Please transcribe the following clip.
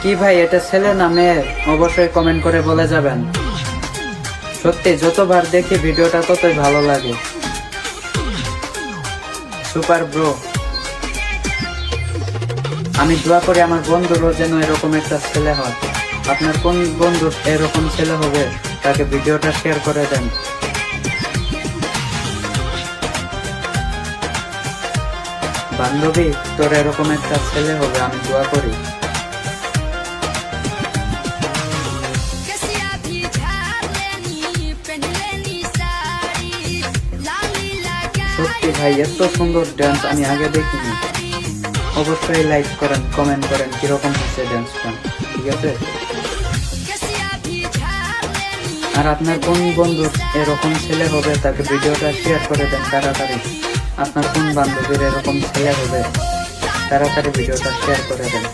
কি ভাই, এটা ছেলে না মেয়ে? অবশ্যই কমেন্ট করে বলে যাবেন। সত্যি যতবার দেখি ভিডিওটা ততই ভালো লাগে। সুপার ব্রো, আমি দোয়া করি আমার বন্ধুরও যেন এরকম একটা ছেলে হয়। আপনার কোন বন্ধু এরকম ছেলে হবে তাকে ভিডিওটা শেয়ার করে দেন। বান্ধবী, তোর এরকম একটা ছেলে হবে আমি দোয়া করি। সত্যি ভাই, এত সুন্দর ডান্স আমি আগে দেখিনি। অবশ্যই লাইক করেন, কমেন্ট করেন কিরকম হচ্ছে ডান্সটা, ঠিক আছে? আর আপনার কোন বন্ধু এরকম ছেলে হবে তাকে ভিডিওটা শেয়ার করে দেন তাড়াতাড়ি। আপনার কোন বান্ধবীর এরকম ছেলে হবে তাড়াতাড়ি ভিডিওটা শেয়ার করে দেন।